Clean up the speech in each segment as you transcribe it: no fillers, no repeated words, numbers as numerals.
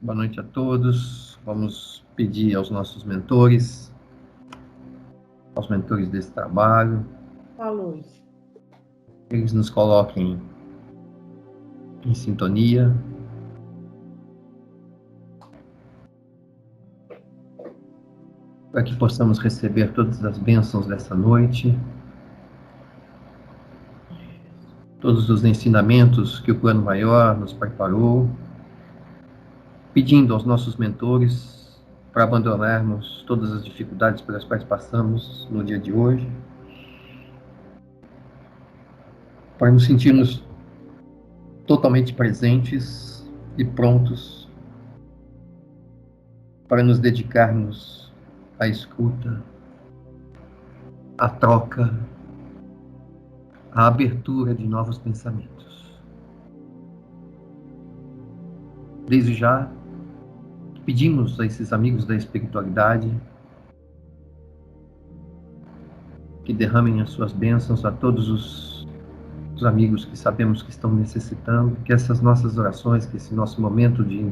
Boa noite a todos. Vamos pedir aos nossos mentores, aos mentores desse trabalho, que eles nos coloquem em sintonia, para que possamos receber todas as bênçãos dessa noite, todos os ensinamentos que o plano maior nos preparou, pedindo aos nossos mentores para abandonarmos todas as dificuldades pelas quais passamos no dia de hoje, para nos sentirmos totalmente presentes e prontos para nos dedicarmos à escuta, à troca, à abertura de novos pensamentos. Desde já, pedimos a esses amigos da espiritualidade que derramem as suas bênçãos a todos os amigos que sabemos que estão necessitando, que essas nossas orações, que esse nosso momento de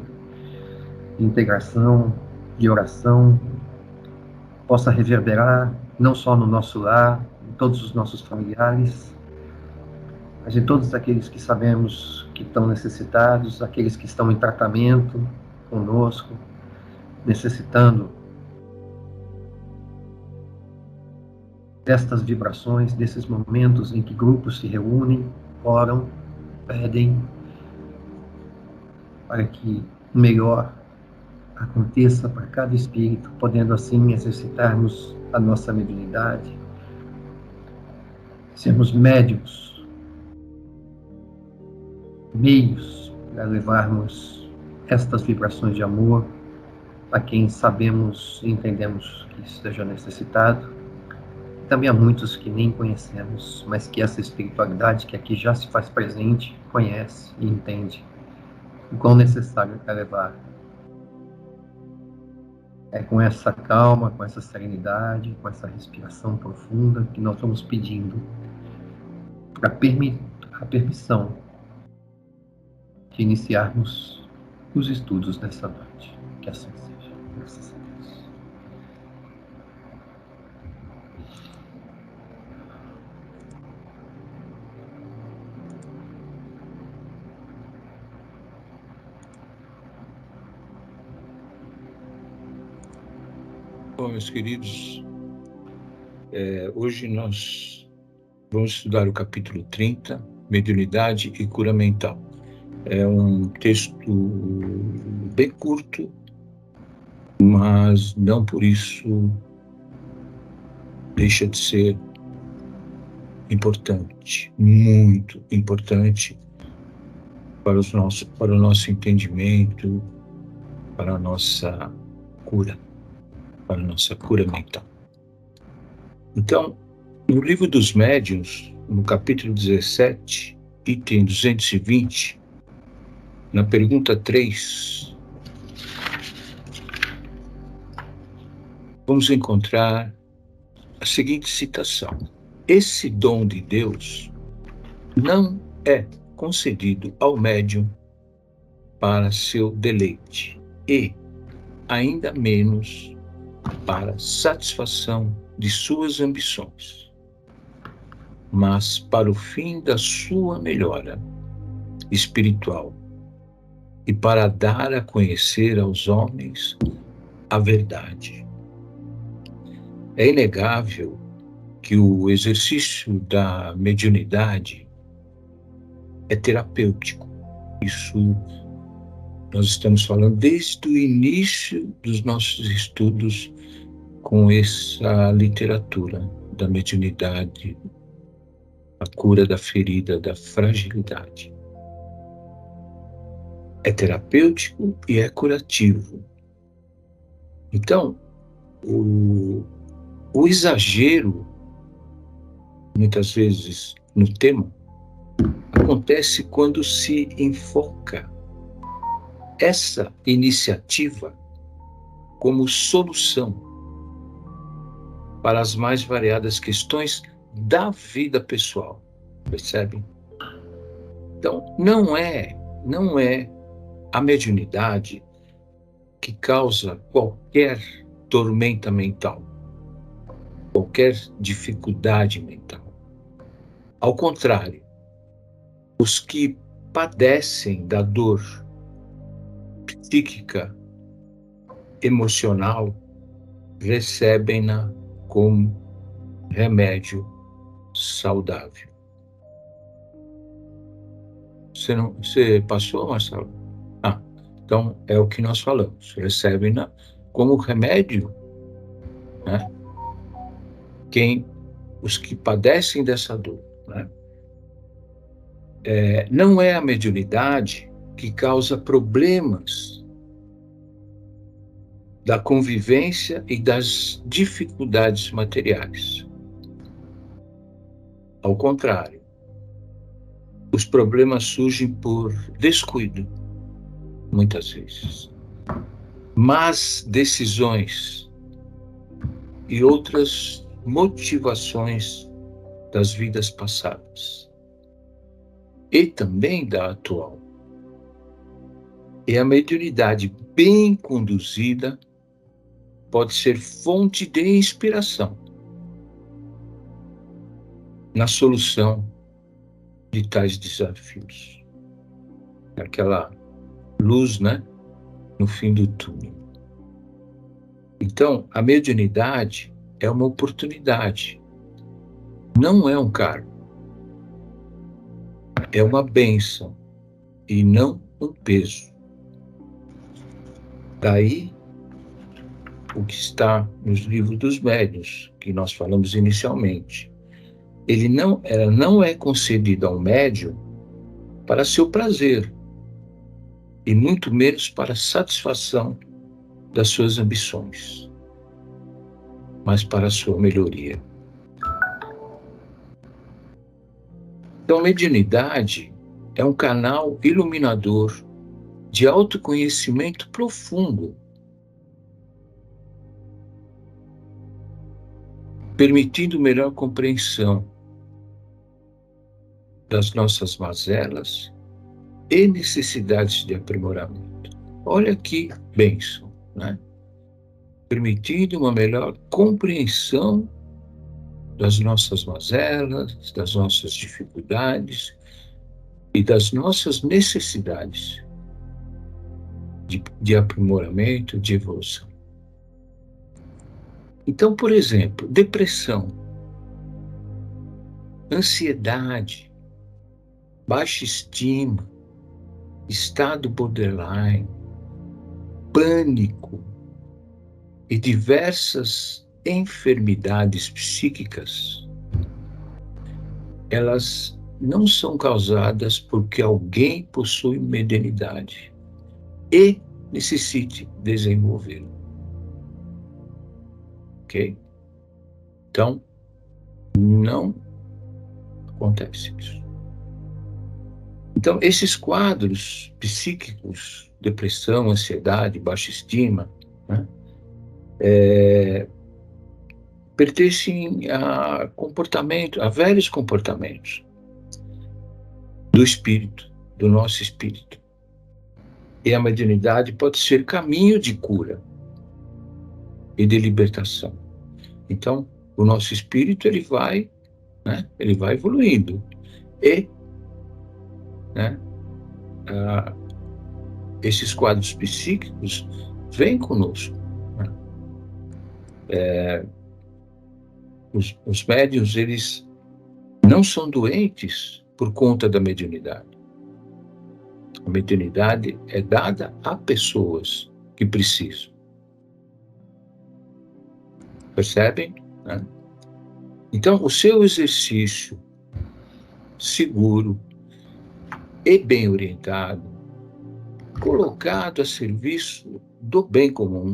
integração, de oração, possa reverberar não só no nosso lar, em todos os nossos familiares, mas em todos aqueles que sabemos que estão necessitados, aqueles que estão em tratamento conosco, necessitando destas vibrações, desses momentos em que grupos se reúnem, oram, pedem para que o melhor aconteça para cada espírito, podendo assim exercitarmos a nossa mediunidade, sermos médiuns, meios para levarmos estas vibrações de amor a quem sabemos e entendemos que esteja necessitado. Também há muitos que nem conhecemos, mas que essa espiritualidade que aqui já se faz presente, conhece e entende o quão necessário é levar. É com essa calma, com essa serenidade, com essa respiração profunda que nós vamos pedindo a permissão de iniciarmos os estudos dessa noite. Que assim seja. Graças a Deus. Bom, meus queridos, hoje nós vamos estudar o capítulo 30, Mediunidade e Cura Mental. É um texto bem curto, mas não por isso deixa de ser importante, muito importante para o nosso entendimento, para a nossa cura, para a nossa cura mental. Então, no Livro dos Médiuns, no capítulo 17, item 220, na pergunta 3, vamos encontrar a seguinte citação: esse dom de Deus não é concedido ao médium para seu deleite e, ainda menos, para satisfação de suas ambições, mas para o fim da sua melhora espiritual e para dar a conhecer aos homens a verdade. É inegável que o exercício da mediunidade é terapêutico. Isso nós estamos falando desde o início dos nossos estudos com essa literatura da mediunidade, a cura da ferida, da fragilidade. É terapêutico e é curativo. Então, o exagero, muitas vezes, no tema, acontece quando se enfoca essa iniciativa como solução para as mais variadas questões da vida pessoal, percebem? Então, não é a mediunidade que causa qualquer tormenta mental, qualquer dificuldade mental. Ao contrário, os que padecem da dor psíquica, emocional, recebem-na como remédio saudável. Você passou, Marcelo? Então é o que nós falamos. Recebem-na como remédio, né? Os que padecem dessa dor, né? Não é a mediunidade que causa problemas da convivência e das dificuldades materiais. Ao contrário, os problemas surgem por descuido, muitas vezes. Más decisões e outras motivações das vidas passadas e também da atual. E a mediunidade bem conduzida pode ser fonte de inspiração na solução de tais desafios. Aquela luz, né, no fim do túnel. Então, a mediunidade é uma oportunidade, não é um cargo. É uma bênção e não um peso. Daí o que está nos livros dos médiuns, que nós falamos inicialmente. Ela não é concedida ao médium para seu prazer, e muito menos para satisfação das suas ambições, mas para a sua melhoria. Então, a mediunidade é um canal iluminador de autoconhecimento profundo, permitindo melhor compreensão das nossas mazelas e necessidades de aprimoramento. Olha que bênção, né? Permitindo uma melhor compreensão das nossas mazelas, das nossas dificuldades e das nossas necessidades de aprimoramento, de evolução. Então, por exemplo, depressão, ansiedade, baixa estima, estado borderline, pânico e diversas enfermidades psíquicas, elas não são causadas porque alguém possui mediunidade e necessite desenvolvê-lo. Ok? Então, não acontece isso. Então, esses quadros psíquicos, depressão, ansiedade, baixa estima, né, pertencem a velhos comportamentos do espírito, do nosso espírito. E a mediunidade pode ser caminho de cura e de libertação. Então, o nosso espírito ele vai evoluindo e, né, esses quadros psíquicos vêm conosco. Né? Os médiuns, eles não são doentes por conta da mediunidade. A mediunidade é dada a pessoas que precisam. Percebem? Né? Então, o seu exercício seguro e bem orientado, colocado a serviço do bem comum,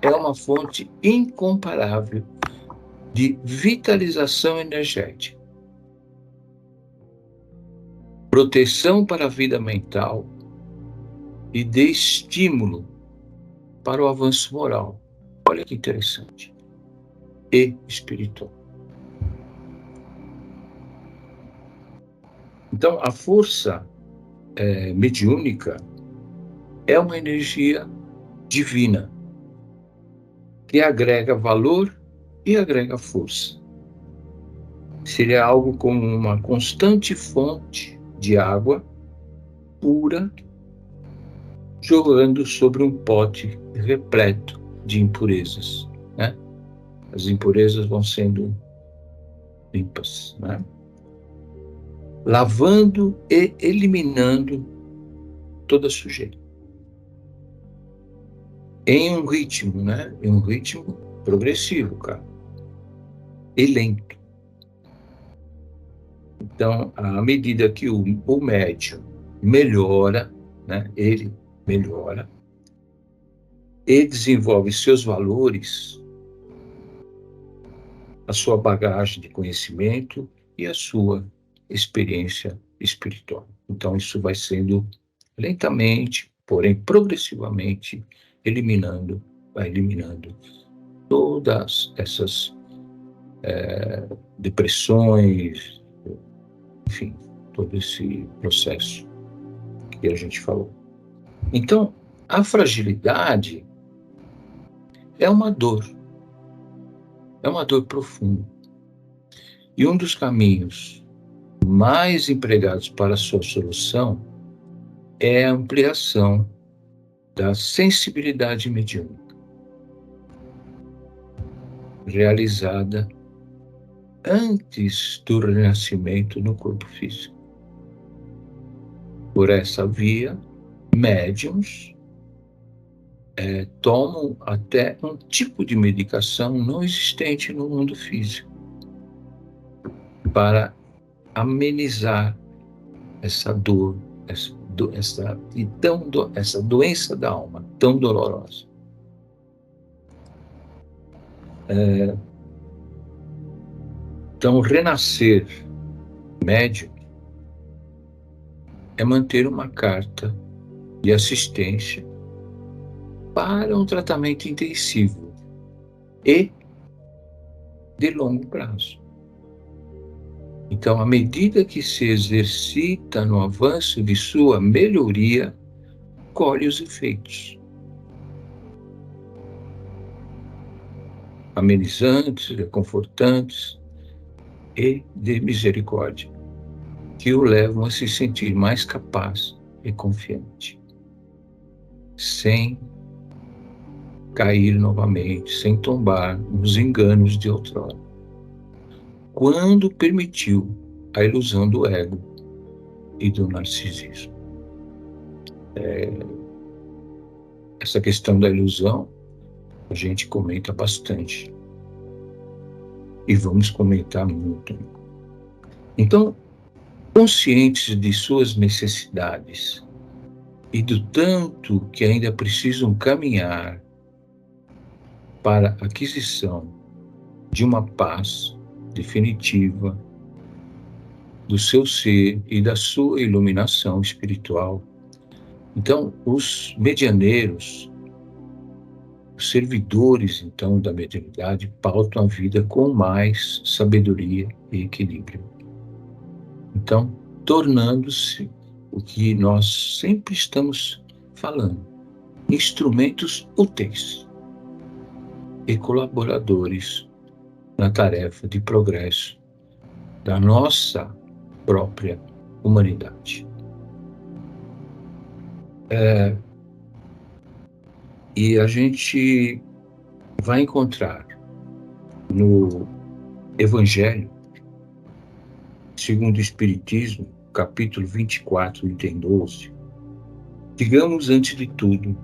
é uma fonte incomparável de vitalização energética, proteção para a vida mental e de estímulo para o avanço moral. Olha que interessante. E espiritual. Então, a força mediúnica é uma energia divina, que agrega valor e agrega força. Seria algo como uma constante fonte de água pura jogando sobre um pote repleto de impurezas, né? As impurezas vão sendo limpas, né? Lavando e eliminando toda sujeira. Em um ritmo, né? Em um ritmo progressivo, cara. E lento. Então, à medida que o médium melhora, né? Ele melhora e desenvolve seus valores, a sua bagagem de conhecimento e a sua experiência espiritual. Então, isso vai sendo lentamente, porém progressivamente, vai eliminando todas essas depressões, enfim, todo esse processo que a gente falou. Então, a fragilidade é uma dor profunda. E um dos caminhos mais empregados para a sua solução é a ampliação da sensibilidade mediúnica, realizada antes do renascimento no corpo físico. Por essa via, médiuns tomam até um tipo de medicação não existente no mundo físico para amenizar essa dor, essa doença da alma tão dolorosa. Então, renascer médium é manter uma carta de assistência para um tratamento intensivo e de longo prazo. Então, à medida que se exercita no avanço de sua melhoria, colhe os efeitos amenizantes, reconfortantes e de misericórdia, que o levam a se sentir mais capaz e confiante, sem cair novamente, sem tombar nos enganos de outrora, quando permitiu a ilusão do ego e do narcisismo. Essa questão da ilusão a gente comenta bastante e vamos comentar muito. Então, conscientes de suas necessidades e do tanto que ainda precisam caminhar para a aquisição de uma paz definitiva do seu ser e da sua iluminação espiritual. Então, os medianeiros, os servidores, então, da mediunidade, pautam a vida com mais sabedoria e equilíbrio. Então, tornando-se o que nós sempre estamos falando, instrumentos úteis e colaboradores na tarefa de progresso da nossa própria humanidade. E a gente vai encontrar no Evangelho, segundo o Espiritismo, capítulo 24, item 12, digamos antes de tudo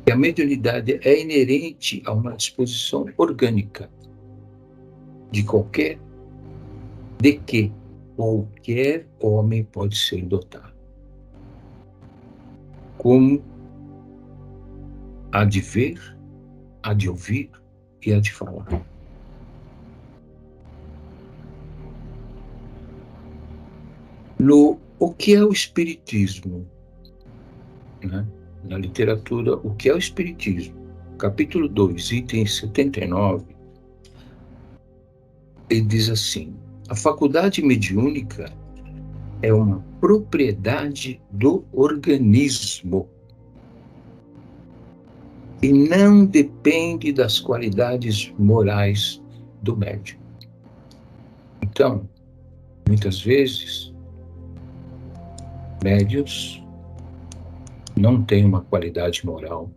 que a mediunidade é inerente a uma disposição orgânica de que qualquer homem pode ser dotado, como a de ver, a de ouvir e a de falar. O que é o Espiritismo? Né? Na literatura, o que é o Espiritismo? Capítulo 2, item 79, ele diz assim: a faculdade mediúnica é uma propriedade do organismo, e não depende das qualidades morais do médium. Então, muitas vezes, médiuns não têm uma qualidade moral.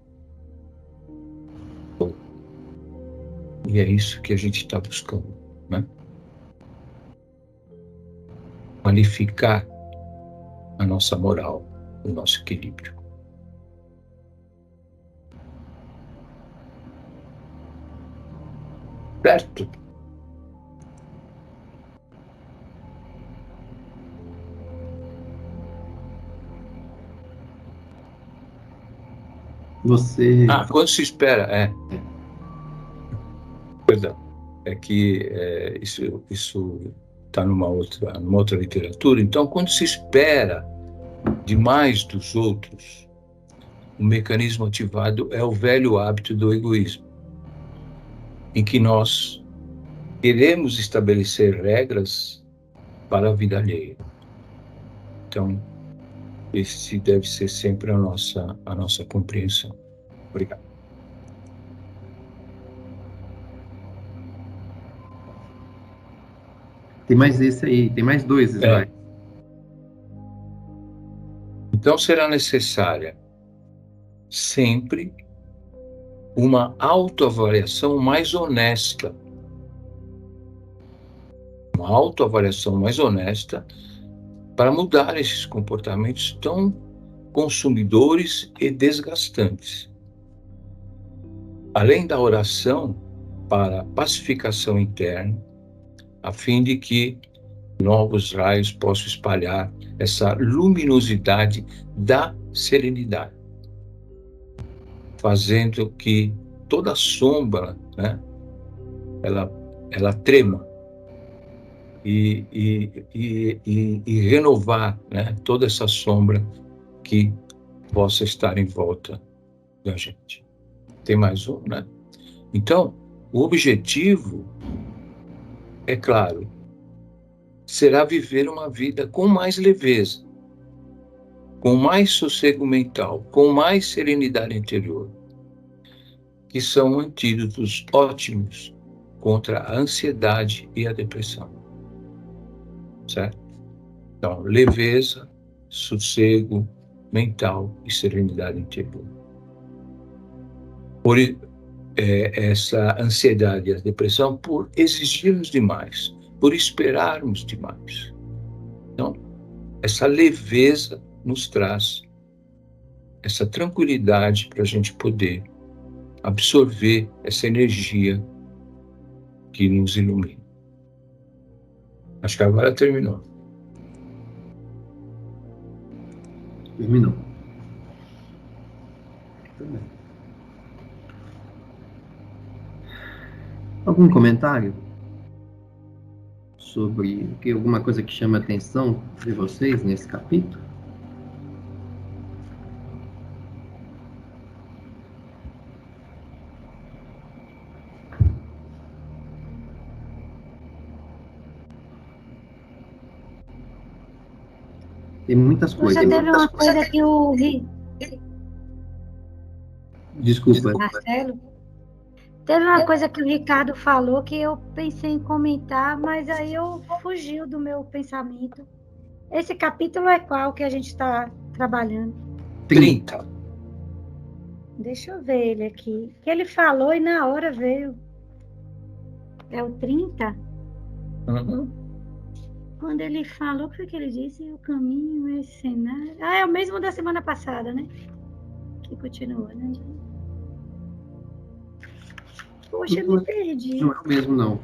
E é isso que a gente está buscando, né? Qualificar a nossa moral, o nosso equilíbrio. Certo? Você... Quando se espera, Perdão, é que isso está numa outra literatura. Então, quando se espera demais dos outros, o mecanismo ativado é o velho hábito do egoísmo, em que nós queremos estabelecer regras para a vida alheia. Então, esse deve ser sempre a nossa compreensão. Obrigado. Tem mais esse aí, tem mais 2 slides. Então, será necessária sempre uma autoavaliação mais honesta. Uma autoavaliação mais honesta para mudar esses comportamentos tão consumidores e desgastantes. Além da oração para pacificação interna, a fim de que novos raios possam espalhar essa luminosidade da serenidade, fazendo que toda sombra, né, ela trema e renovar, né, toda essa sombra que possa estar em volta da gente. Tem mais um, né? Então, o objetivo, é claro, será viver uma vida com mais leveza, com mais sossego mental, com mais serenidade interior, que são antídotos ótimos contra a ansiedade e a depressão. Certo? Então, leveza, sossego mental e serenidade interior. Por essa ansiedade e a depressão, por exigirmos demais, por esperarmos demais. Então, essa leveza nos traz essa tranquilidade para a gente poder absorver essa energia que nos ilumina. Acho que agora terminou. Terminou. Também. Algum comentário sobre alguma coisa que chama a atenção de vocês nesse capítulo? Tem muitas coisas. Já teve uma coisa que o Desculpa. Marcelo, teve uma coisa que o Ricardo falou que eu pensei em comentar, mas aí fugiu do meu pensamento. Esse capítulo é qual que a gente está trabalhando? 30. Deixa eu ver ele aqui. Que ele falou e na hora veio. É o 30? Uhum. Quando ele falou, o que ele disse? O caminho, esse cenário. É o mesmo da semana passada, né? Que continua, né? Poxa, eu me perdi. Não é o mesmo, não.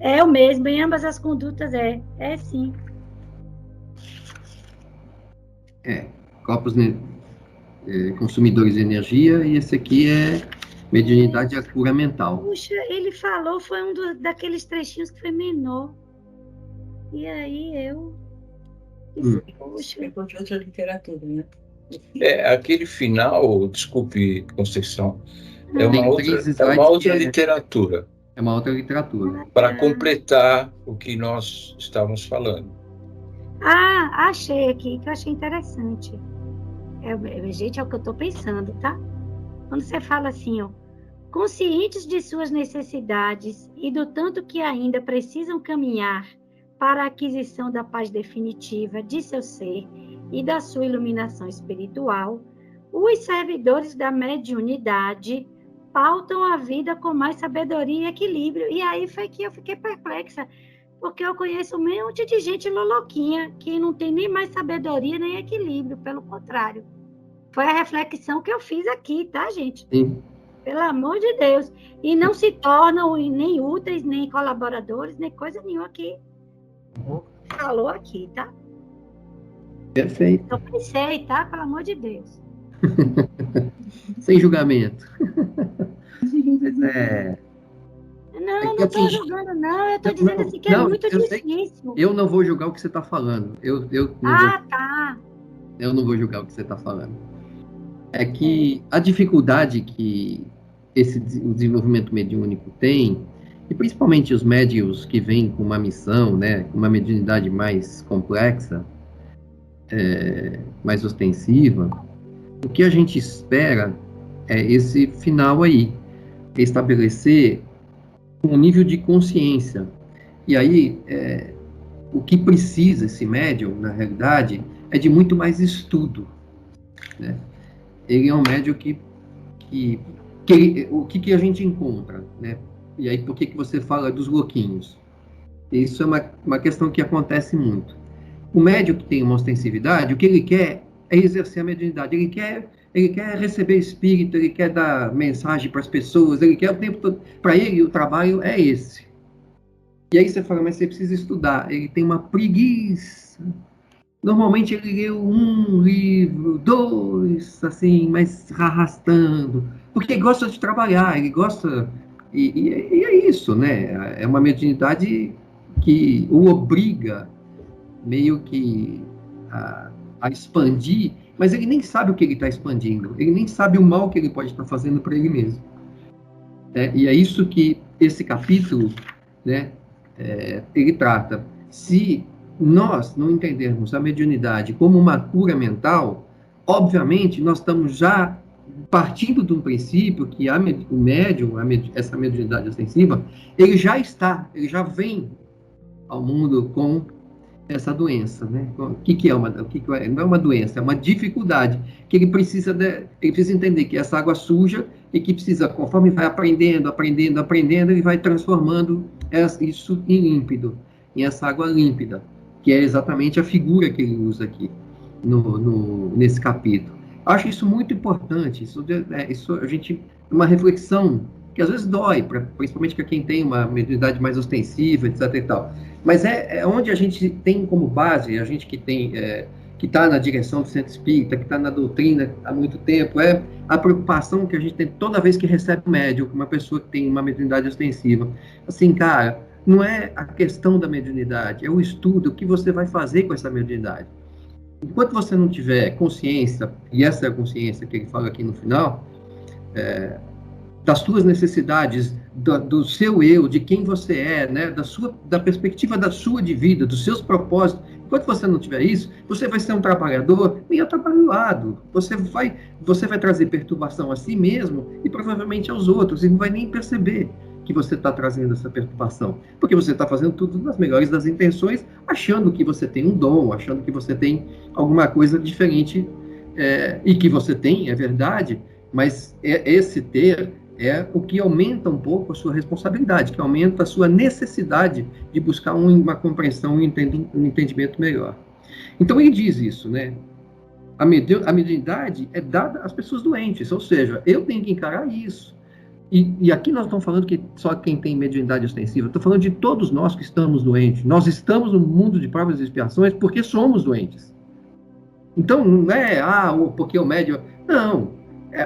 É o mesmo, em ambas as condutas é sim. Corpos consumidores de energia, e esse aqui é mediunidade e a cura mental. Puxa, ele falou, foi daqueles trechinhos que foi menor. E aí Puxa. É de outra literatura, né? Aquele final, desculpe, Conceição, é uma outra literatura. É uma outra literatura. Para completar o que nós estávamos falando. Achei aqui, que eu achei interessante. Gente, é o que eu estou pensando, tá? quando você fala assim, ó, conscientes de suas necessidades e do tanto que ainda precisam caminhar para a aquisição da paz definitiva de seu ser e da sua iluminação espiritual, os servidores da mediunidade pautam a vida com mais sabedoria e equilíbrio. E aí foi que eu fiquei perplexa, porque eu conheço um monte de gente loloquinha que não tem nem mais sabedoria nem equilíbrio, pelo contrário. Foi a reflexão que eu fiz aqui, tá, gente? Sim. Pelo amor de Deus. E não se tornam nem úteis, nem colaboradores, nem coisa nenhuma aqui. Falou aqui, tá? Perfeito. Eu pensei, tá? Pelo amor de Deus. Sem julgamento. Não estou julgando, não. Eu estou dizendo assim que é muito difícil. Eu não vou julgar o que você está falando. Tá. Eu não vou julgar o que você está falando. É que a dificuldade que o desenvolvimento mediúnico tem, e principalmente os médiuns que vêm com uma missão, né, com uma mediunidade mais complexa, mais ostensiva, o que a gente espera é esse final aí, estabelecer um nível de consciência. E aí, o que precisa esse médium, na realidade, é de muito mais estudo, né? Ele é um médium o que a gente encontra, né? E aí, por que você fala dos louquinhos? Isso é uma questão que acontece muito. O médium que tem uma ostensividade, o que ele quer é exercer a mediunidade. Ele quer receber espírito, ele quer dar mensagem para as pessoas, ele quer o tempo todo. Para ele, o trabalho é esse. E aí você fala, mas você precisa estudar. Ele tem uma preguiça. Normalmente ele lê um livro, 2, assim, mas arrastando. Porque ele gosta de trabalhar, ele gosta... E é isso, né? É uma mediunidade que o obriga meio que a expandir, mas ele nem sabe o que ele está expandindo, ele nem sabe o mal que ele pode estar fazendo para ele mesmo. E é isso que esse capítulo, né, ele trata. Se nós não entendermos a mediunidade como uma cura mental, obviamente nós estamos já partindo de um princípio que o médium, essa mediunidade ostensiva, ele já vem ao mundo com essa doença, né? O que é não é uma doença, é uma dificuldade que ele precisa entender que essa água suja e que precisa, conforme vai aprendendo, ele vai transformando isso em límpido, em essa água límpida, que é exatamente a figura que ele usa aqui nesse capítulo. Acho isso muito importante. Isso a gente uma reflexão que às vezes dói, principalmente para quem tem uma mediunidade mais ostensiva, etc. e tal. Mas é onde a gente tem como base, a gente que tem que está na direção do centro espírita, que está na doutrina há muito tempo, é a preocupação que a gente tem toda vez que recebe um médium, uma pessoa que tem uma mediunidade ostensiva. Assim, cara, não é a questão da mediunidade, é o estudo, o que você vai fazer com essa mediunidade. Enquanto você não tiver consciência, e essa é a consciência que ele fala aqui no final, das suas necessidades, do seu eu, de quem você é, né, da perspectiva da sua de vida, dos seus propósitos, enquanto você não tiver isso, você vai ser um trabalhador meio atrapalhado. Você vai trazer perturbação a si mesmo e provavelmente aos outros, e não vai nem perceber que você está trazendo essa perturbação, porque você está fazendo tudo nas melhores das intenções, achando que você tem um dom, achando que você tem alguma coisa diferente, e que você tem, é verdade, mas esse ter é o que aumenta um pouco a sua responsabilidade, que aumenta a sua necessidade de buscar uma compreensão, um entendimento melhor. Então ele diz isso, né? A mediunidade é dada às pessoas doentes, ou seja, eu tenho que encarar isso. E aqui nós estamos falando que só quem tem mediunidade ostensiva, estou falando de todos nós que estamos doentes. Nós estamos no mundo de provas e expiações porque somos doentes. Então, não é, porque o médium... Não,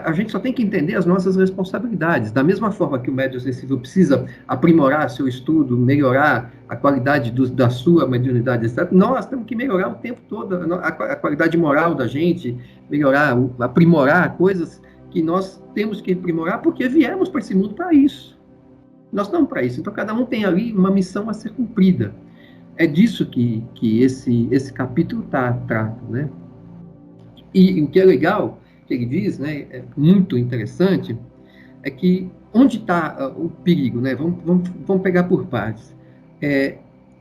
a gente só tem que entender as nossas responsabilidades. Da mesma forma que o médium ostensivo precisa aprimorar seu estudo, melhorar a qualidade da sua mediunidade, etc., nós temos que melhorar o tempo todo a qualidade moral da gente, aprimorar coisas que nós temos que aprimorar porque viemos para esse mundo para isso. Nós estamos para isso. Então, cada um tem ali uma missão a ser cumprida. É disso que esse capítulo trata, né? E o que é legal, que que ele diz, né, é muito interessante, é que onde está o perigo, né? Vamos pegar por partes.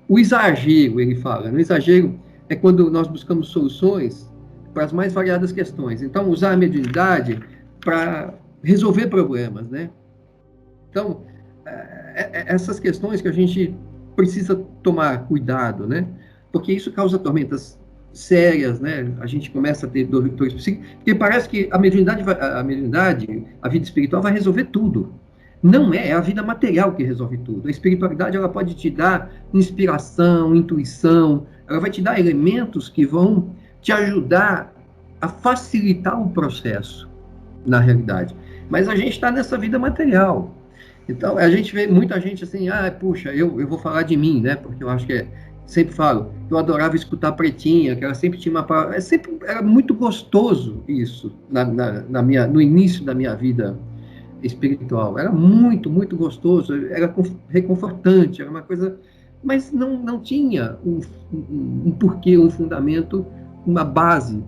O exagero, ele fala, o exagero é quando nós buscamos soluções para as mais variadas questões. Então, usar a mediunidade para resolver problemas, né? Então, essas questões que a gente precisa tomar cuidado, né? Porque isso causa tormentas sérias, né? A gente começa a ter dores psíquicas, porque parece que a mediunidade, a vida espiritual vai resolver tudo. Não é a vida material que resolve tudo. A espiritualidade, ela pode te dar inspiração, intuição, ela vai te dar elementos que vão te ajudar a facilitar o processo, na realidade. Mas a gente está nessa vida material. Então, a gente vê muita gente assim, puxa, eu vou falar de mim, né? Porque eu acho que sempre falo, eu adorava escutar Pretinha, que ela sempre tinha uma palavra, era muito gostoso isso, no início da minha vida espiritual. Era muito, muito gostoso, era reconfortante, era uma coisa, mas não tinha um porquê, um fundamento, uma base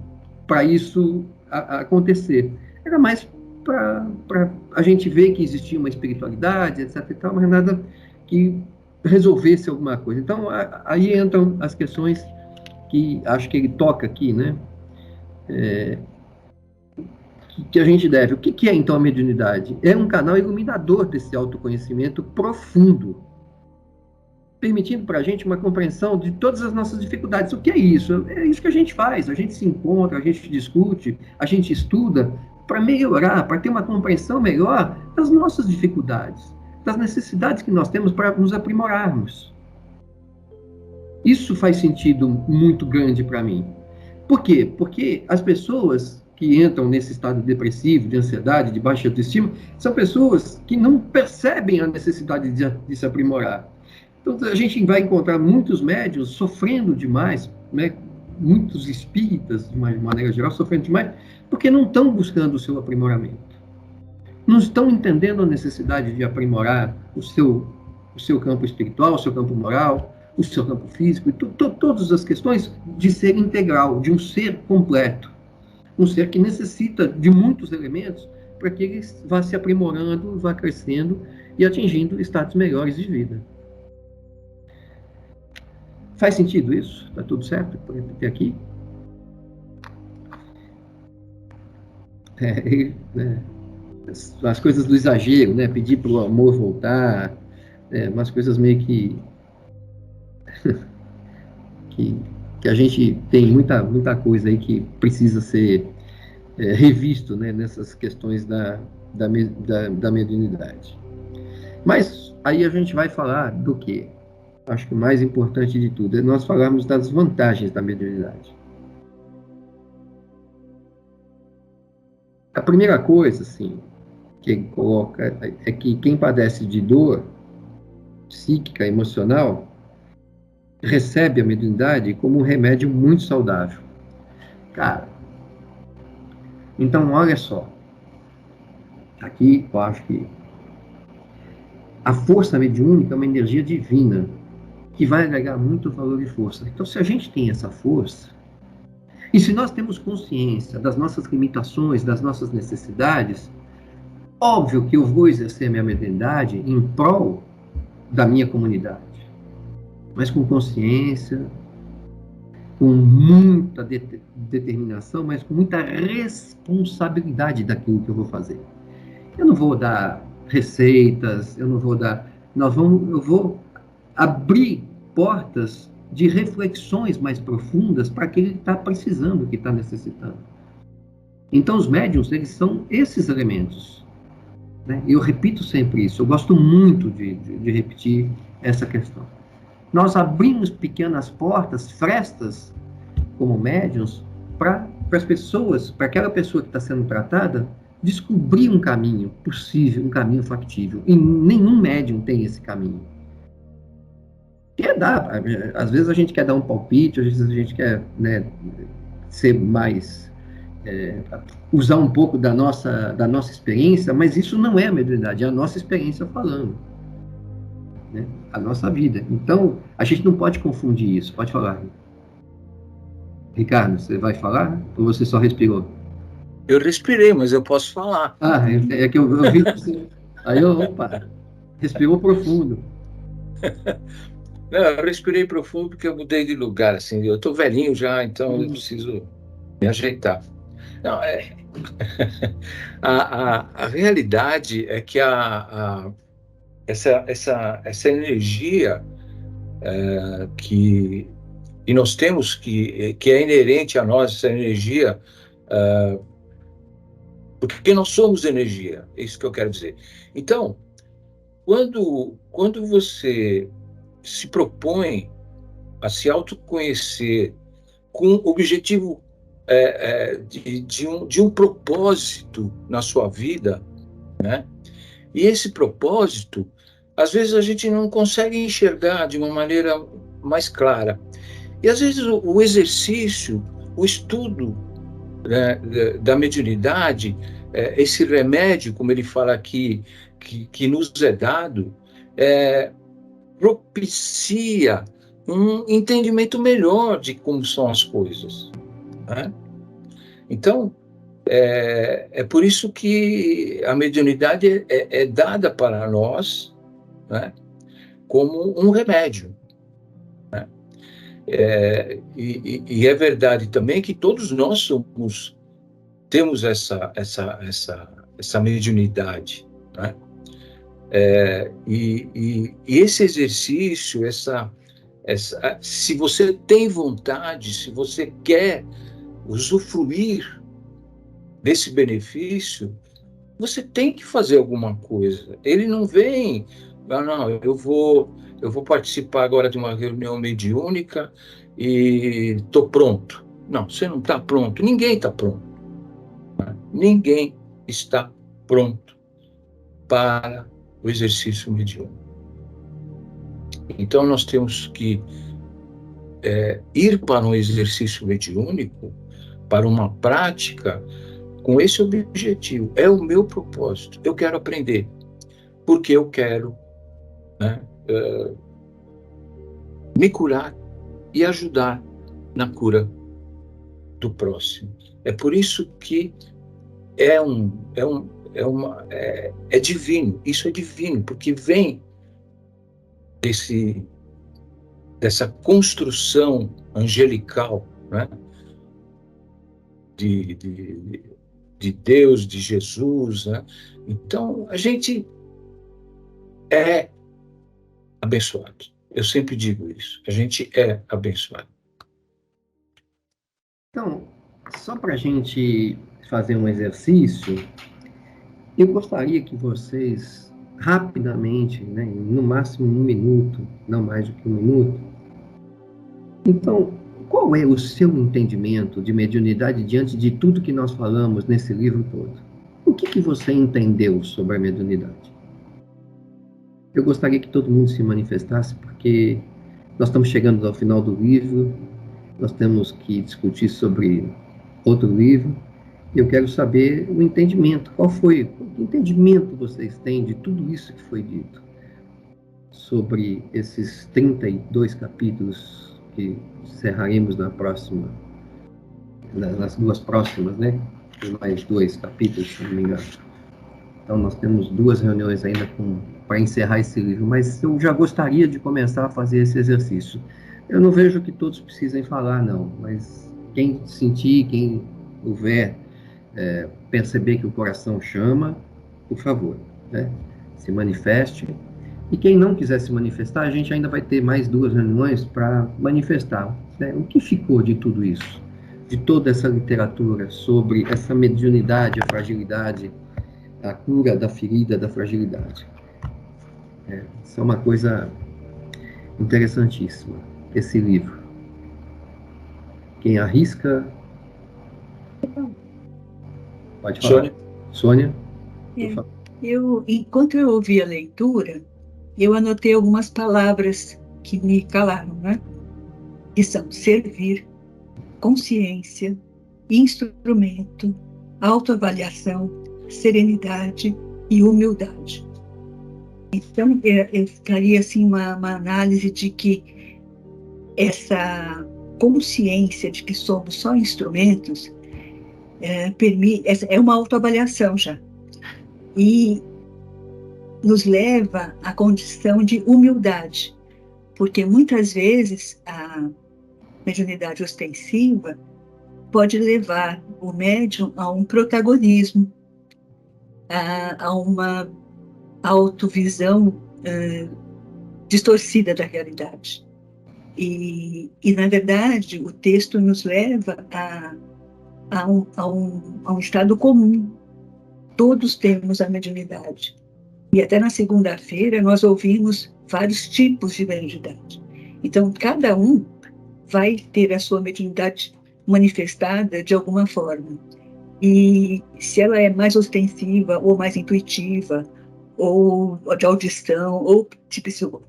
para isso acontecer. Era mais para a gente ver que existia uma espiritualidade, etc. e tal, mas nada que resolvesse alguma coisa. Então, aí entram as questões que acho que ele toca aqui, né? Que a gente deve. O que é, então, a mediunidade? É um canal iluminador desse autoconhecimento profundo, permitindo para a gente uma compreensão de todas as nossas dificuldades. O que é isso? É isso que a gente faz. A gente se encontra, a gente discute, a gente estuda para melhorar, para ter uma compreensão melhor das nossas dificuldades, das necessidades que nós temos para nos aprimorarmos. Isso faz sentido muito grande para mim. Por quê? Porque as pessoas que entram nesse estado depressivo, de ansiedade, de baixa autoestima, são pessoas que não percebem a necessidade de se aprimorar. Então, a gente vai encontrar muitos médiuns sofrendo demais, né? Muitos espíritas, de uma maneira geral, sofrendo demais, porque não estão buscando o seu aprimoramento. Não estão entendendo a necessidade de aprimorar o seu campo espiritual, o seu campo moral, o seu campo físico, e todas as questões de ser integral, de um ser completo. Um ser que necessita de muitos elementos para que ele vá se aprimorando, vá crescendo e atingindo status melhores de vida. Faz sentido isso? Está tudo certo até aqui? As coisas do exagero, né? Pedir para o amor voltar, umas coisas meio que a gente tem muita coisa aí que precisa ser revisto, né? Nessas questões da mediunidade. Mas aí a gente vai falar do quê? Acho que o mais importante de tudo é nós falarmos das vantagens da mediunidade. A primeira coisa, assim, que ele coloca é que quem padece de dor psíquica, emocional, recebe a mediunidade como um remédio muito saudável. Cara, então olha só. Aqui eu acho que a força mediúnica é uma energia divina que vai agregar muito valor e força. Então, se a gente tem essa força, e se nós temos consciência das nossas limitações, das nossas necessidades, óbvio que eu vou exercer a minha mediunidade em prol da minha comunidade, mas com consciência, com muita determinação, mas com muita responsabilidade daquilo que eu vou fazer. Eu não vou dar receitas, eu vou abrir portas de reflexões mais profundas para aquele que está precisando, que está necessitando. Então, os médiuns, eles são esses elementos, né? Eu repito sempre isso, eu gosto muito de repetir essa questão. Nós abrimos pequenas portas, frestas, como médiuns, para as pessoas, para aquela pessoa que está sendo tratada, descobrir um caminho possível, um caminho factível. E nenhum médium tem esse caminho. Às vezes a gente quer dar um palpite, às vezes a gente quer, né, ser mais, usar um pouco da nossa experiência, mas isso não é a mediunidade, é a nossa experiência falando, né, a nossa vida. Então, a gente não pode confundir isso. Pode falar. Ricardo, você vai falar? Ou você só respirou? Eu respirei, mas eu posso falar. Ah, é que eu vi você. Aí opa, respirou profundo. Não, eu respirei profundo porque eu mudei de lugar, assim. Eu estou velhinho já, então eu preciso me ajeitar. Não, a realidade é que essa energia que nós temos, que é inerente a nós, essa energia, porque nós somos energia, é isso que eu quero dizer. Então, quando você se propõe a se autoconhecer com o objetivo de um propósito na sua vida, né? E esse propósito, às vezes a gente não consegue enxergar de uma maneira mais clara. E às vezes o exercício, o estudo, né, da mediunidade, esse remédio, como ele fala aqui, que nos é dado, propicia um entendimento melhor de como são as coisas, né? Então, é por isso que a mediunidade é dada para nós, né, como um remédio, né? E é verdade também que todos nós temos essa mediunidade, né? E esse exercício, se você tem vontade, se você quer usufruir desse benefício, você tem que fazer alguma coisa. Ele não vem, não, eu vou participar agora de uma reunião mediúnica e estou pronto. Não, você não está pronto. Ninguém está pronto. Ninguém está pronto para o exercício mediúnico. Então, nós temos que ir para um exercício mediúnico, para uma prática, com esse objetivo. É o meu propósito. Eu quero aprender, porque eu quero, né, me curar e ajudar na cura do próximo. É por isso que é divino. Isso é divino, porque vem dessa construção angelical, né, de Deus, de Jesus, né? Então, a gente é abençoado. Eu sempre digo isso. A gente é abençoado. Então, só para a gente fazer um exercício, eu gostaria que vocês, rapidamente, né, no máximo 1 minuto, não mais do que 1 minuto, então, qual é o seu entendimento de mediunidade diante de tudo que nós falamos nesse livro todo? O que você entendeu sobre a mediunidade? Eu gostaria que todo mundo se manifestasse, porque nós estamos chegando ao final do livro, nós temos que discutir sobre outro livro. Eu quero saber o entendimento. Qual foi o entendimento vocês têm de tudo isso que foi dito sobre esses 32 capítulos que encerraremos nas duas próximas, né? Tem mais 2 capítulos, se não me engano. Então nós temos 2 reuniões ainda para encerrar esse livro, mas eu já gostaria de começar a fazer esse exercício. Eu não vejo que todos precisem falar, não, mas quem sentir, quem houver, perceber que o coração chama, por favor, né, se manifeste. E quem não quiser se manifestar, a gente ainda vai ter mais 2 reuniões para manifestar, né, o que ficou de tudo isso, de toda essa literatura sobre essa mediunidade, a fragilidade, a cura da ferida, da fragilidade. Isso é uma coisa interessantíssima, esse livro. Quem arrisca... Pode falar. Sônia? Enquanto eu ouvia a leitura, eu anotei algumas palavras que me calaram, né? Que são servir, consciência, instrumento, autoavaliação, serenidade e humildade. Então, eu ficaria assim uma análise de que essa consciência de que somos só instrumentos é uma autoavaliação já. E nos leva à condição de humildade, porque muitas vezes a mediunidade ostensiva pode levar o médium a um protagonismo, a uma autovisão distorcida da realidade. E, na verdade, o texto nos leva a um estado comum. Todos temos a mediunidade. E até na segunda-feira nós ouvimos vários tipos de mediunidade. Então, cada um vai ter a sua mediunidade manifestada de alguma forma. E se ela é mais ostensiva, ou mais intuitiva, ou de audição, ou de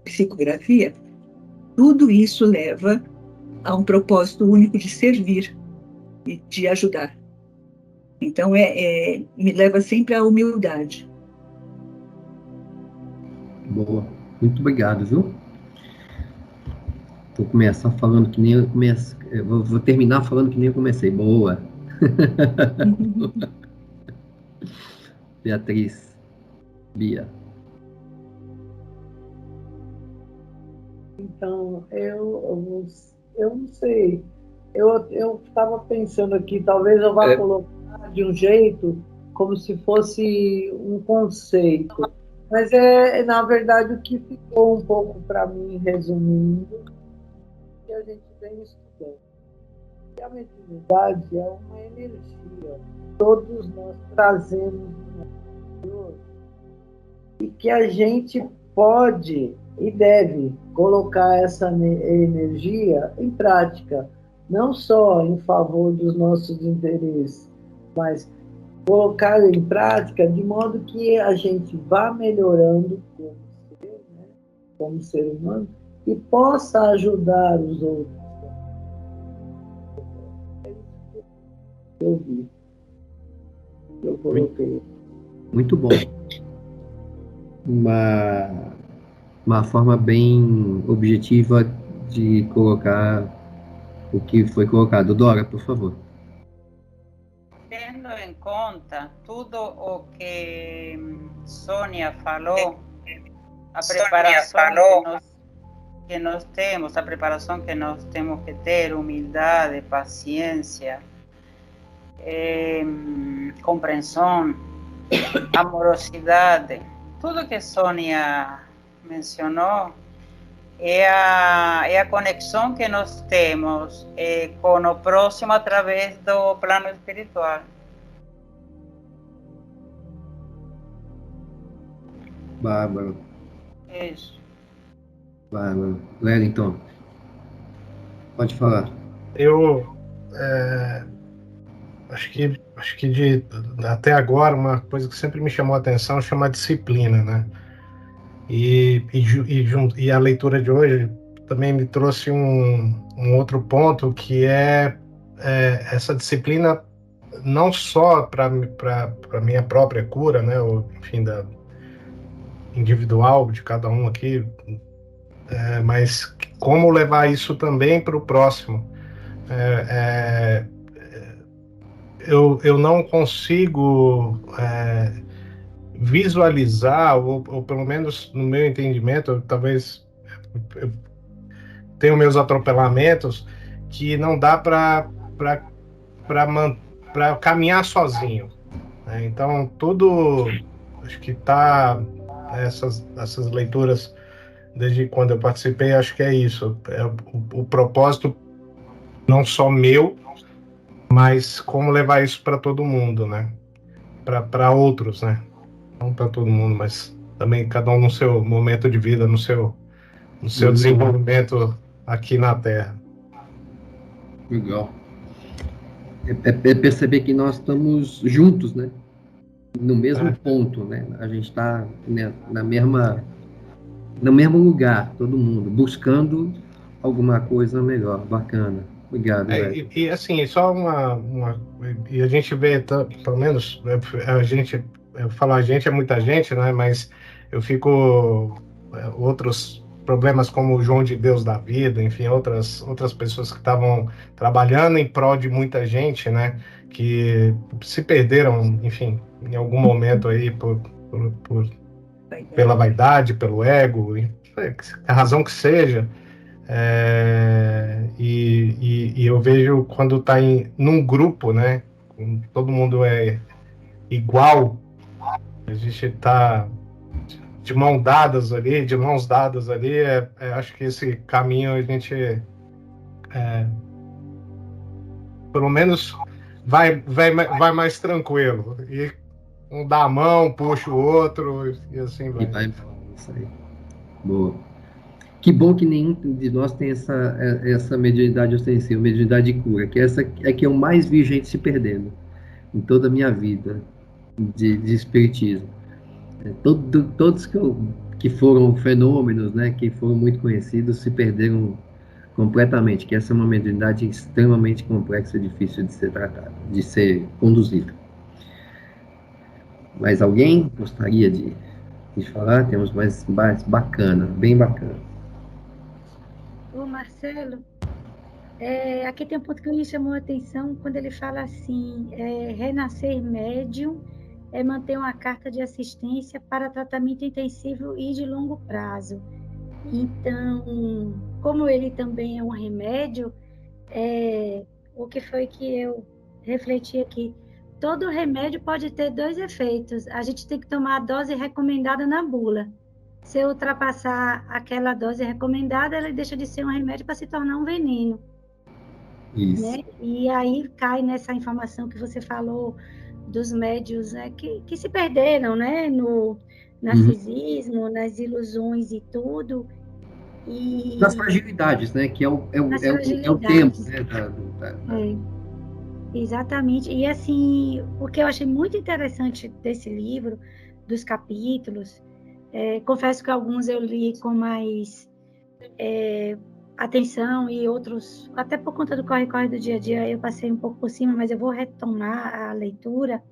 psicografia, tudo isso leva a um propósito único de servir e de ajudar. Então, me leva sempre à humildade. Boa. Muito obrigado, viu? Vou começar falando que nem eu comecei. Vou terminar falando que nem eu comecei. Boa. Beatriz. Bia. Então, eu não sei. Eu estava pensando aqui, talvez eu vá colocar de um jeito como se fosse um conceito. Mas na verdade, o que ficou um pouco para mim, resumindo, que a gente vem estudando. E a mediunidade é uma energia que todos nós trazemos no nosso interior e que a gente pode e deve colocar essa energia em prática, não só em favor dos nossos interesses, mas colocar em prática de modo que a gente vá melhorando como ser humano e possa ajudar os outros. É isso que eu vi. Eu coloquei. Muito bom. Uma forma bem objetiva de colocar o que foi colocado. Dora, por favor. Tendo em conta tudo o que Sônia falou, a preparação que nós temos, a preparação que nós temos que ter, humildade, paciência, compreensão, amorosidade, tudo que Sônia mencionou é a conexão que nós temos com o próximo através do plano espiritual. Bárbaro. Isso. Bárbaro. Wellington, pode falar. Eu acho que até agora uma coisa que sempre me chamou a atenção chama disciplina, né? E a leitura de hoje também me trouxe um outro ponto, que é essa disciplina não só para minha própria cura, né? Ou, enfim, da individual de cada um aqui, mas como levar isso também para o próximo. Eu não consigo visualizar, ou pelo menos no meu entendimento, talvez eu tenho meus atropelamentos, que não dá para caminhar sozinho, né? Então, tudo, acho que está, essas leituras, desde quando eu participei, acho que é isso, o propósito não só meu, mas como levar isso para todo mundo, né? Para outros, né? Não para todo mundo, mas também cada um no seu momento de vida, no seu desenvolvimento aqui na Terra. Legal. É perceber que nós estamos juntos, né? No mesmo ponto, né? A gente está, né, no mesmo lugar, todo mundo, buscando alguma coisa melhor, bacana. Obrigado, velho. E assim, só e a gente vê, pelo menos, eu falo a gente, é muita gente, né? Mas eu fico, outros problemas como o João de Deus da vida, enfim, outras pessoas que estavam trabalhando em prol de muita gente, né, que se perderam, enfim, em algum momento aí pela vaidade, pelo ego, a razão que seja. E eu vejo quando está num grupo, né, todo mundo é igual, a gente está de mãos dadas ali, acho que esse caminho a gente, pelo menos, vai mais tranquilo. E um dá a mão, puxa o outro, e assim E vai. isso aí. Boa. Que bom que nenhum de nós tem essa mediunidade ostensiva, mediunidade de cura, que essa é que eu mais vi gente se perdendo em toda a minha vida de espiritismo. Todos que foram fenômenos, né, que foram muito conhecidos, se perderam completamente, que essa é uma mediunidade extremamente complexa e difícil de ser tratada, de ser conduzida. Mais alguém gostaria de falar? Temos mais bacana, bem bacana. Ô, Marcelo, aqui tem um ponto que me chamou a atenção quando ele fala assim, renascer médium é manter uma carta de assistência para tratamento intensivo e de longo prazo. Então, como ele também é um remédio, o que foi que eu refleti aqui? Todo remédio pode ter dois efeitos. A gente tem que tomar a dose recomendada na bula. Se eu ultrapassar aquela dose recomendada, ela deixa de ser um remédio para se tornar um veneno. Isso. Né? E aí cai nessa informação que você falou dos médios, né, que se perderam, né, no narcisismo, nas ilusões e tudo. E das fragilidades, né? Que é o tema, né? Exatamente. E assim, o que eu achei muito interessante desse livro, dos capítulos, confesso que alguns eu li com mais atenção e outros, até por conta do corre-corre do dia a dia, eu passei um pouco por cima, mas eu vou retomar a leitura.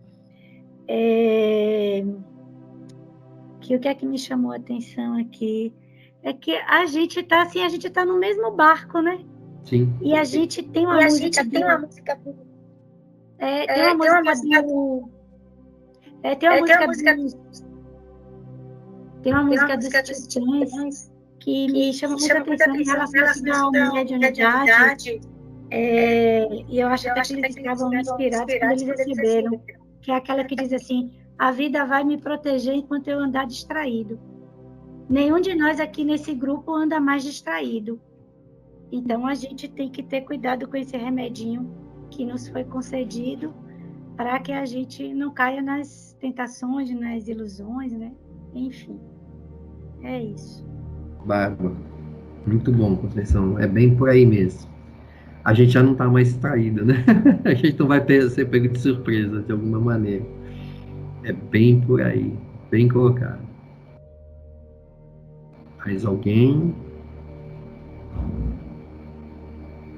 Que o que é que me chamou a atenção aqui é que a gente está assim, a gente está no mesmo barco, né? Sim. E a gente tem uma música tem uma música do Titãs que me chama muita atenção em relação à mediunidade. E eu acho até que eles estavam inspirados quando eles receberam, que é aquela que diz assim: a vida vai me proteger enquanto eu andar distraído. Nenhum de nós aqui nesse grupo anda mais distraído. Então, a gente tem que ter cuidado com esse remedinho que nos foi concedido para que a gente não caia nas tentações, nas ilusões, né? Enfim, é isso. Bárbaro. Muito bom, Conceição. É bem por aí mesmo. A gente já não está mais distraído, né? A gente não vai ser pego de surpresa de alguma maneira. É bem por aí. Bem colocado. Mais alguém?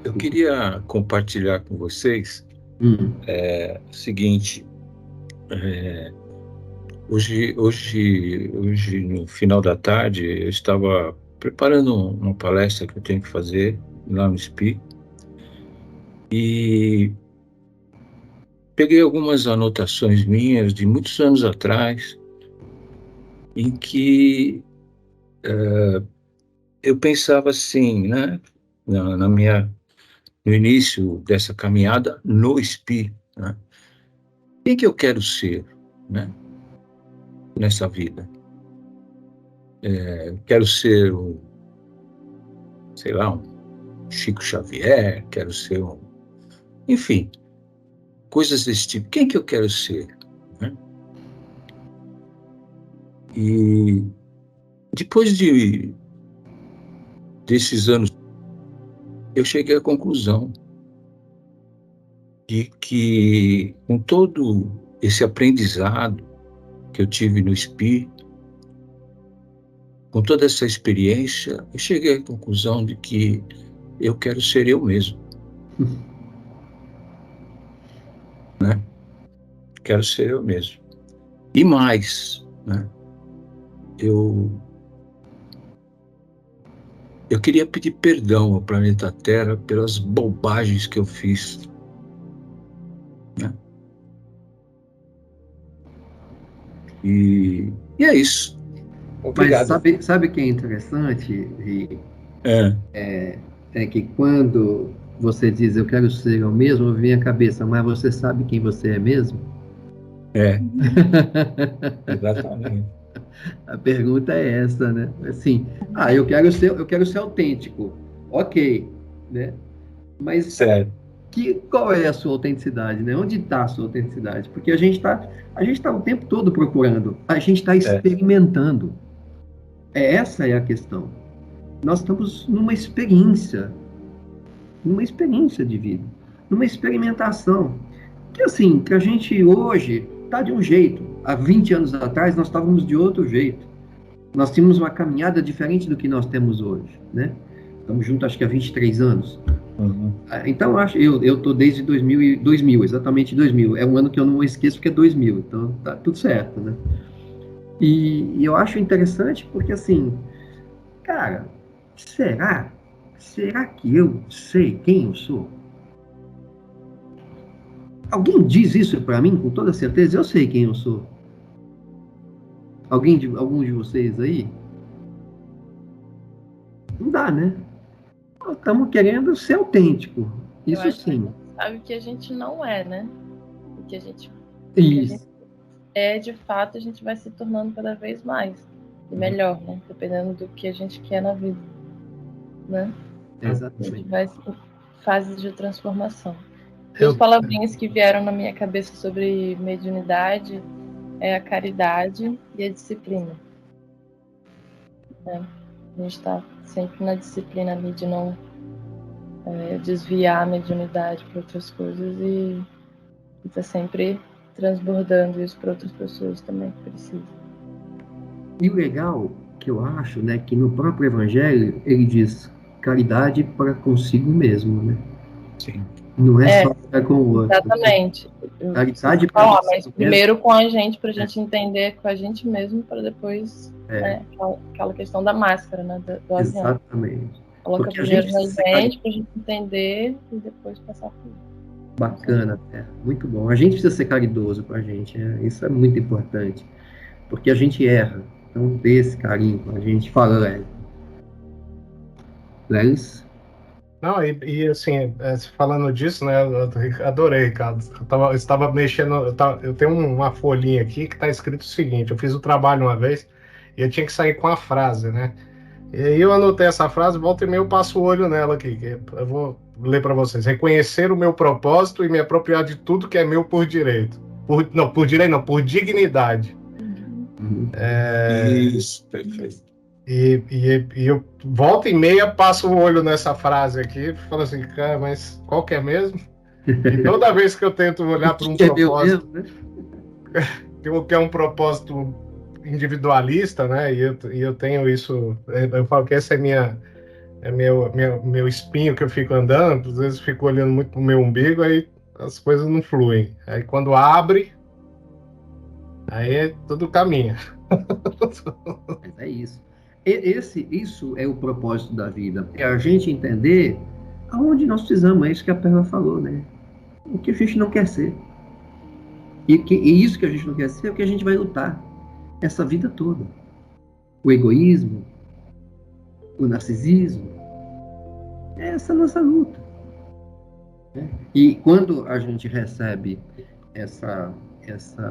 Eu queria compartilhar com vocês o seguinte. Hoje, no final da tarde, eu estava preparando uma palestra que eu tenho que fazer lá no SPI e peguei algumas anotações minhas de muitos anos atrás em que eu pensava assim, né, no início dessa caminhada no SPI, né, quem que eu quero ser, né, nessa vida? Quero ser sei lá, um Chico Xavier, quero ser enfim, coisas desse tipo. Quem que eu quero ser? Né? E depois desses anos, eu cheguei à conclusão de que, com todo esse aprendizado que eu tive no SPI, com toda essa experiência, eu cheguei à conclusão de que eu quero ser eu mesmo. Né? Quero ser eu mesmo. E mais, né? Eu Eu queria pedir perdão ao planeta Terra pelas bobagens que eu fiz, né? E é isso. Obrigado. Mas sabe o que é interessante, Ri? É que quando você diz eu quero ser eu mesmo, vem à cabeça, mas você sabe quem você é mesmo? Exatamente. A pergunta é essa, né? Assim, eu quero ser autêntico. Ok, né? Mas Certo. qual é a sua autenticidade, né? Onde está a sua autenticidade? Porque a gente tá o tempo todo procurando, a gente está experimentando. Essa é a questão. Nós estamos numa experiência de vida, numa experimentação. Que assim, que a gente hoje está de um jeito. Há 20 anos atrás nós estávamos de outro jeito. Nós tínhamos uma caminhada diferente do que nós temos hoje, né? Estamos juntos acho que há 23 anos. Uhum. Então, eu estou desde 2000, exatamente 2000. É um ano que eu não esqueço que é 2000, então tá tudo certo, né? E eu acho interessante porque, assim, cara, será que eu sei quem eu sou? Alguém diz isso para mim com toda certeza? Eu sei quem eu sou. Algum de vocês aí? Não dá, né? Nós estamos querendo ser autêntico. Isso sim. Sabe que a gente não é, né? O que a gente Isso. é, de fato, a gente vai se tornando cada vez mais e melhor, né? Dependendo do que a gente quer na vida, né? Exatamente. A gente vai em fases de transformação. Duas palavrinhas que vieram na minha cabeça sobre mediunidade é a caridade e a disciplina. Né? A gente está sempre na disciplina ali de não desviar a mediunidade para outras coisas e está sempre transbordando isso para outras pessoas também que precisam. E o legal que eu acho, né, que no próprio Evangelho ele diz caridade para consigo mesmo, né? Sim. Não é só para com o outro. Exatamente. Caridade para mas primeiro com a gente, para a gente entender com a gente mesmo, para depois aquela questão da máscara, né, do avião. Exatamente. Coloca primeiro na gente, para a gente entender e depois passar por isso. Bacana, muito bom. A gente precisa ser caridoso com a gente, isso é muito importante, porque a gente erra. Então, ter esse carinho com a gente. Fala, Lélis? Não, e assim, falando disso, né, eu adorei, Ricardo. Eu estava mexendo, eu tenho uma folhinha aqui que está escrito o seguinte: eu fiz o trabalho uma vez e eu tinha que sair com a frase, né? E aí eu anotei essa frase, volta e meia eu passo o olho nela aqui, que eu vou ler para vocês. Reconhecer o meu propósito e me apropriar de tudo que é meu por direito. Por dignidade. Isso, perfeito. E eu volta e meia passo o olho nessa frase aqui e falo assim, cara, mas qual que é mesmo? E toda vez que eu tento olhar para um propósito, que é um propósito individualista, né? E eu tenho isso, eu falo que essa é meu espinho que eu fico andando, às vezes fico olhando muito pro meu umbigo, aí as coisas não fluem. Aí quando abre, aí tudo caminha. É isso. Isso é o propósito da vida. É a gente entender aonde nós precisamos. É isso que a Perla falou, né? O que a gente não quer ser. E isso que a gente não quer ser é o que a gente vai lutar essa vida toda. O egoísmo, o narcisismo. Essa é a nossa luta. E quando a gente recebe essa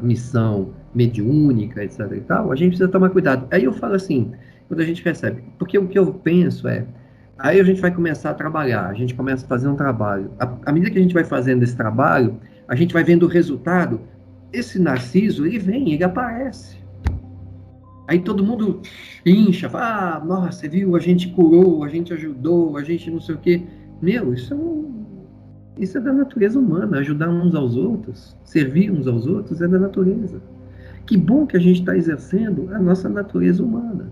missão mediúnica, etc. e tal, a gente precisa tomar cuidado. Aí eu falo assim, quando a gente recebe, porque o que eu penso aí a gente vai começar a trabalhar, a gente começa a fazer um trabalho. À medida que a gente vai fazendo esse trabalho, a gente vai vendo o resultado. Esse narciso, ele vem, ele aparece. Aí todo mundo incha, fala, nossa, você viu, a gente curou, a gente ajudou, a gente não sei o quê. Meu, isso é da natureza humana, ajudar uns aos outros, servir uns aos outros é da natureza. Que bom que a gente está exercendo a nossa natureza humana.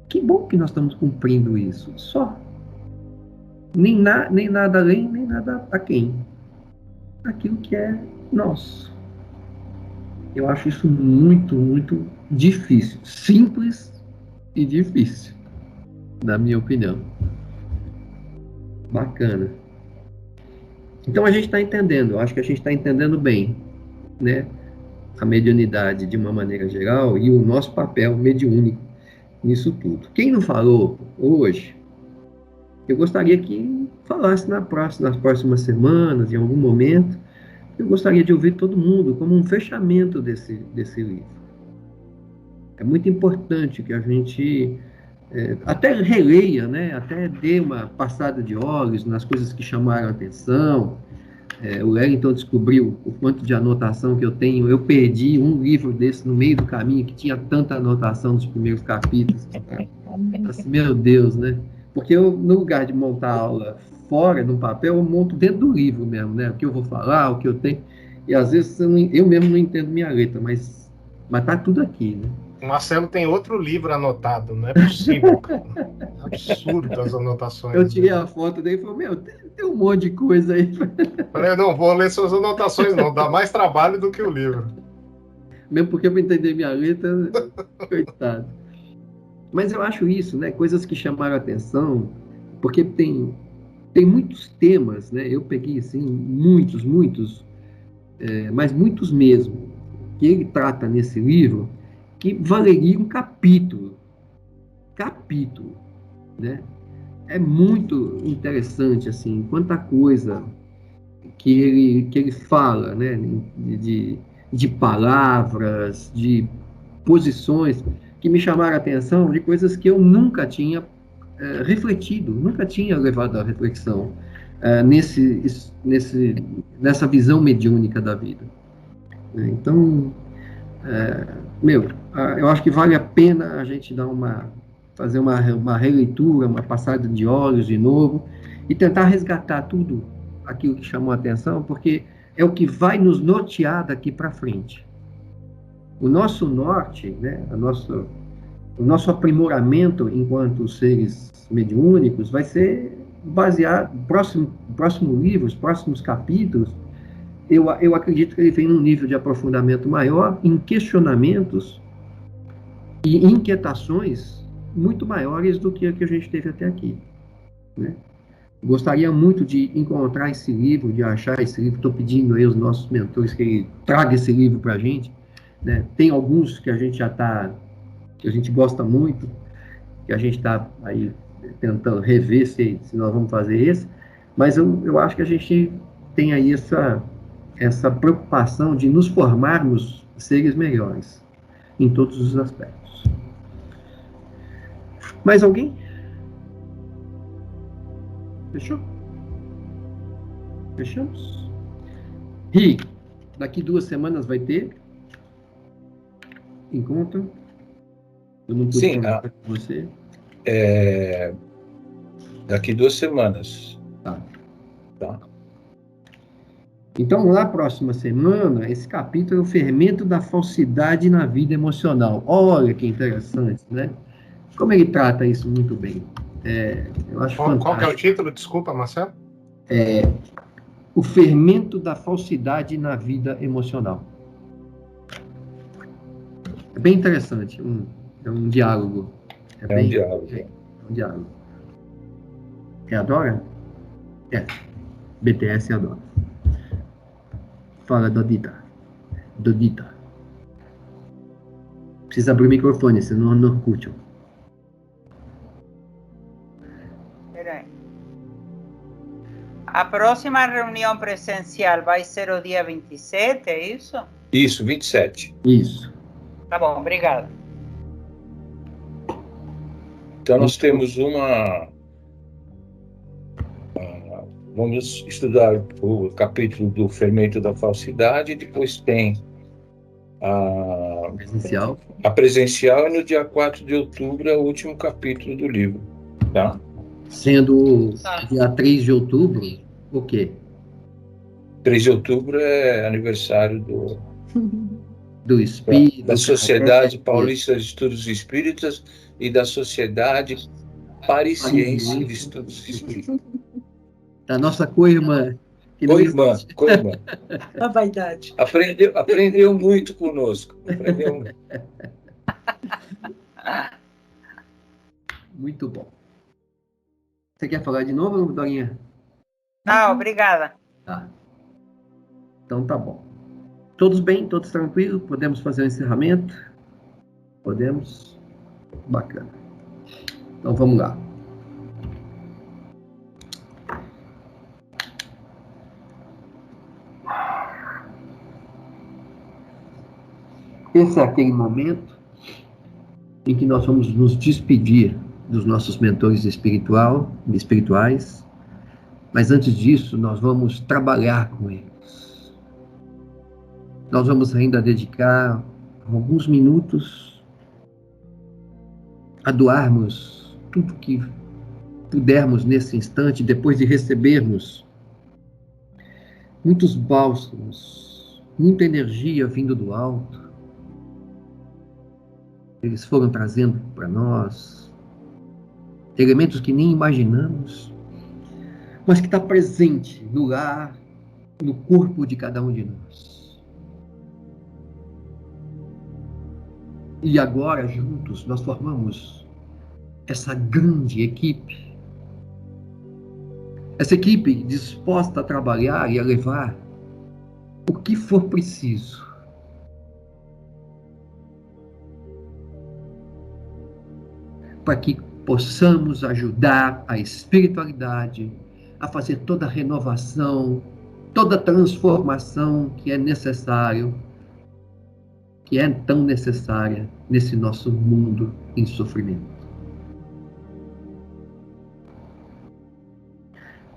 Que bom que nós estamos cumprindo isso, só. Nem nada além, nem nada a quem. Aquilo que é nosso. Eu acho isso muito, muito difícil. Simples e difícil. na minha opinião. Bacana. Então a gente está entendendo, eu acho que a gente está entendendo bem, né? A mediunidade de uma maneira geral e o nosso papel mediúnico nisso tudo. Quem não falou hoje, eu gostaria que falasse nas próximas semanas, em algum momento, eu gostaria de ouvir todo mundo como um fechamento desse livro. É muito importante que a gente até releia, né? Até dê uma passada de olhos nas coisas que chamaram a atenção. O Wellington descobriu o quanto de anotação que eu tenho. Eu perdi um livro desse no meio do caminho, que tinha tanta anotação dos primeiros capítulos. Assim, meu Deus, né? Porque eu, no lugar de montar a aula fora, no papel, eu monto dentro do livro mesmo, né? O que eu vou falar, o que eu tenho. E às vezes eu mesmo não entendo minha letra, mas tá tudo aqui, né? O Marcelo tem outro livro anotado, não é possível. É absurdo as anotações. Eu tirei a foto dele e falei, meu, tem um monte de coisa aí. Falei, não vou ler suas anotações, não. Dá mais trabalho do que o livro. Mesmo porque para entender minha letra, coitado. Mas eu acho isso, né? Coisas que chamaram a atenção, porque tem muitos temas, né? Eu peguei, assim, muitos, mas muitos mesmo, que ele trata nesse livro, que valeria um capítulo, né? É muito interessante, assim, quanta coisa que ele fala, né? De palavras, de posições que me chamaram a atenção, de coisas que eu nunca tinha refletido, nunca tinha levado à reflexão nessa visão mediúnica da vida. Então, eu acho que vale a pena a gente fazer uma releitura, uma passada de olhos de novo, e tentar resgatar tudo aquilo que chamou a atenção, porque é o que vai nos nortear daqui para frente. O nosso norte, né, o nosso aprimoramento enquanto seres mediúnicos vai ser baseado, próximo livro, os próximos capítulos, eu acredito que ele vem num nível de aprofundamento maior, em questionamentos e inquietações muito maiores do que a que a gente teve até aqui, né? Gostaria muito de encontrar esse livro, de achar esse livro. Estou pedindo aí aos nossos mentores que ele traga esse livro para a gente, né? Tem alguns que a gente que a gente gosta muito, que a gente está aí tentando rever se nós vamos fazer esse, mas eu acho que a gente tem aí essa preocupação de nos formarmos seres melhores, em todos os aspectos. Mais alguém? Fechou? Fechamos? E daqui 2 semanas vai ter encontro? Eu não pude conversar com você. Daqui 2 semanas. Tá. Tá. Então, na próxima semana, esse capítulo é o fermento da falsidade na vida emocional. Olha que interessante, né? Como ele trata isso muito bem. Eu acho fantástico. Qual que é o título? Desculpa, Marcelo. O fermento da falsidade na vida emocional. É bem interessante. É um diálogo. Um diálogo. É um diálogo. Adora? BTS adora. Fala, Dodita. Precisa abrir o microfone, senão não escuto. Peraí. A próxima reunião presencial vai ser o dia 27, é isso? Isso, 27. Isso. Tá bom, obrigada. Então, nós temos vamos estudar o capítulo do fermento da falsidade, depois tem a presencial, e no dia 4 de outubro é o último capítulo do livro. Tá? Sendo dia 3 de outubro, o quê? 3 de outubro é aniversário do Espírito, da Sociedade Paulista de Estudos Espíritas e da Sociedade Parisiense de Estudos Espíritas. Da nossa co-irmã. Co-irmã. A vaidade. Aprendeu muito conosco. Muito bom. Você quer falar de novo, Dorinha? Não, obrigada. Tá. Então tá bom. Todos bem? Todos tranquilos? Podemos fazer o encerramento? Podemos? Bacana. Então vamos lá. Esse é aquele momento em que nós vamos nos despedir dos nossos mentores espirituais, mas antes disso nós vamos trabalhar com eles. Nós vamos ainda dedicar alguns minutos a doarmos tudo que pudermos nesse instante, depois de recebermos muitos bálsamos, muita energia vindo do alto. Eles foram trazendo para nós elementos que nem imaginamos, mas que está presente no lar, no corpo de cada um de nós. E agora, juntos, nós formamos essa grande equipe. Essa equipe disposta a trabalhar e a levar o que for preciso para que possamos ajudar a espiritualidade a fazer toda a renovação, toda a transformação que é necessário, que é tão necessária nesse nosso mundo em sofrimento.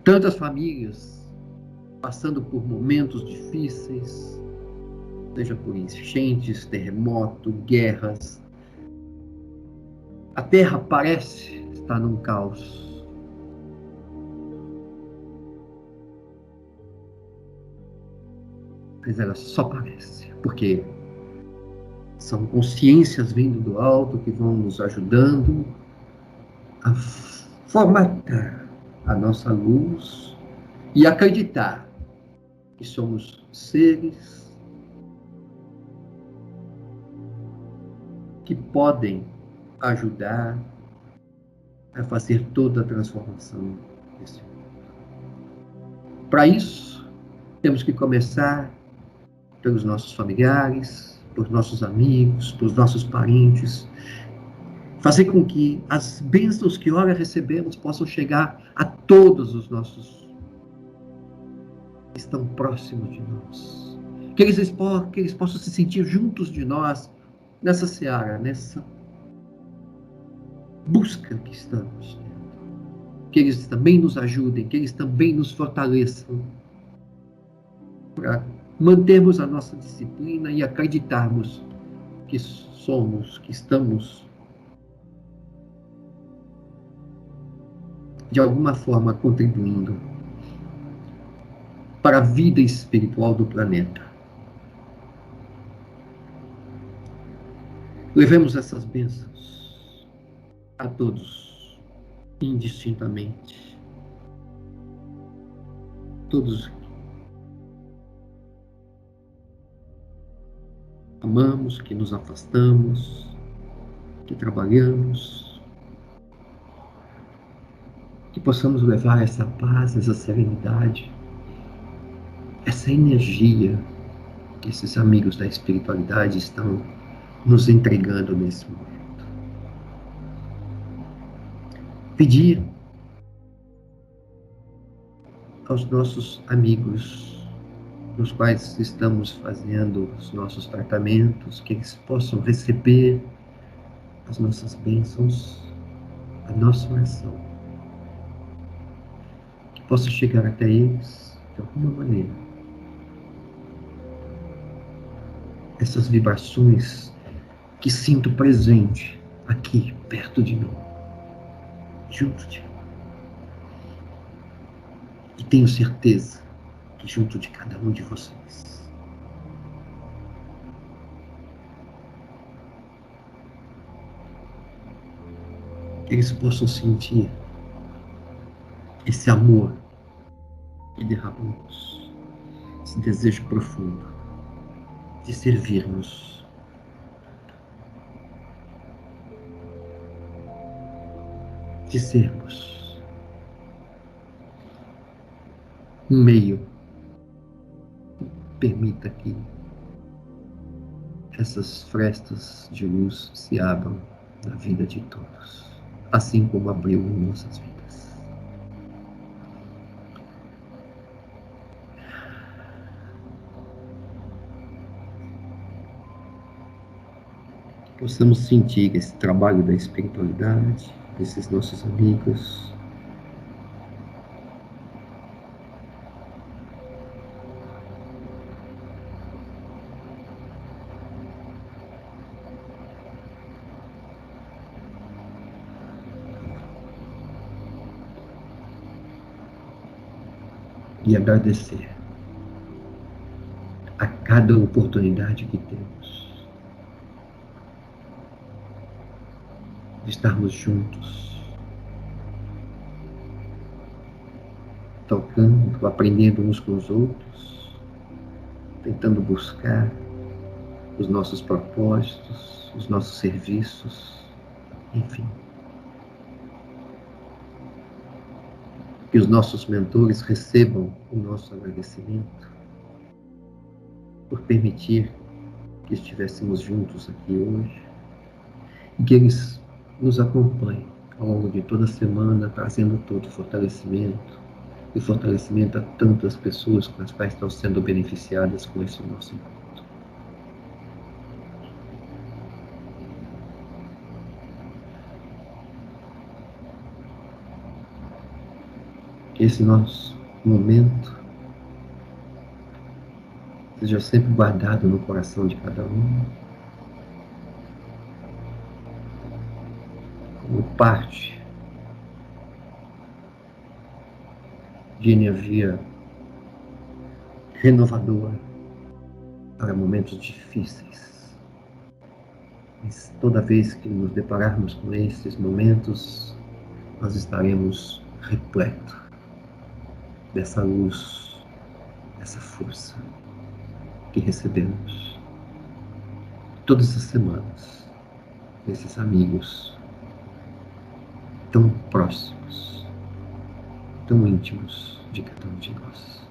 Tantas famílias passando por momentos difíceis, seja por enchentes, terremotos, guerras. A Terra parece estar num caos. Mas ela só parece, porque são consciências vindo do alto que vão nos ajudando a formatar a nossa luz e acreditar que somos seres que podem ajudar a fazer toda a transformação desse mundo. Para isso, temos que começar pelos nossos familiares, pelos nossos amigos, pelos nossos parentes, fazer com que as bênçãos que ora recebemos possam chegar a todos os nossos que estão próximos de nós. Que eles possam se sentir juntos de nós nessa seara, nessa busca que estamos tendo. Que eles também nos ajudem, que eles também nos fortaleçam para mantermos a nossa disciplina e acreditarmos que somos, que estamos de alguma forma contribuindo para a vida espiritual do planeta. Levemos essas bênçãos a todos, indistintamente. Todos amamos, que nos afastamos, que trabalhamos, que possamos levar essa paz, essa serenidade, essa energia que esses amigos da espiritualidade estão nos entregando nesse momento. Pedir aos nossos amigos, nos quais estamos fazendo os nossos tratamentos, que eles possam receber as nossas bênçãos, a nossa oração, que possa chegar até eles de alguma maneira. Essas vibrações que sinto presente aqui, perto de mim, junto de mim. E tenho certeza que junto de cada um de vocês. Que eles possam sentir esse amor que derramamos, esse desejo profundo de servirmos, de sermos um meio. Permita que essas frestas de luz se abram na vida de todos, assim como abriu em nossas vidas. Possamos sentir esse trabalho da espiritualidade, desses nossos amigos, e agradecer a cada oportunidade que temos de estarmos juntos, tocando, aprendendo uns com os outros, tentando buscar os nossos propósitos, os nossos serviços, enfim. Que os nossos mentores recebam o nosso agradecimento por permitir que estivéssemos juntos aqui hoje e que eles nos acompanhem ao longo de toda a semana, trazendo todo o fortalecimento e fortalecimento a tantas pessoas com as quais estão sendo beneficiadas com esse nosso encontro. Que esse nosso momento seja sempre guardado no coração de cada um, como parte de energia renovadora para momentos difíceis. Mas toda vez que nos depararmos com esses momentos, nós estaremos repletos dessa luz, dessa força que recebemos todas as semanas desses amigos tão próximos, tão íntimos de cada um de nós.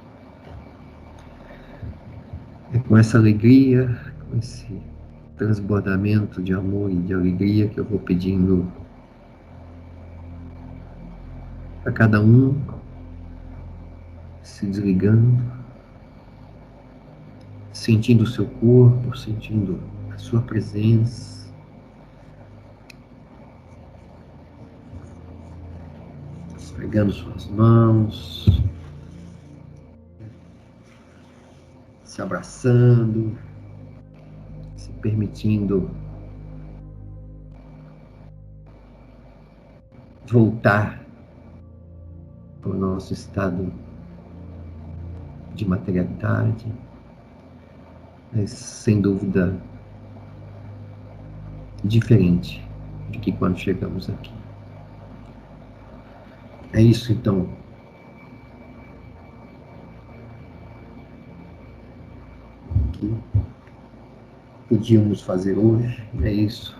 É com essa alegria, com esse transbordamento de amor e de alegria que eu vou pedindo a cada um se desligando, sentindo o seu corpo, sentindo a sua presença, esfregando suas mãos, se abraçando, se permitindo voltar para o nosso estado de materialidade, mas sem dúvida diferente de que quando chegamos aqui. É isso então que podíamos fazer hoje, é isso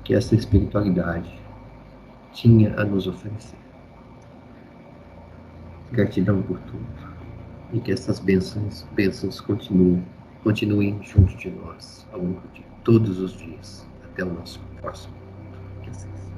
que essa espiritualidade tinha a nos oferecer. Gratidão por tudo. E que essas bênçãos continuem junto de nós ao longo de todos os dias, até o nosso próximo. Que assim seja.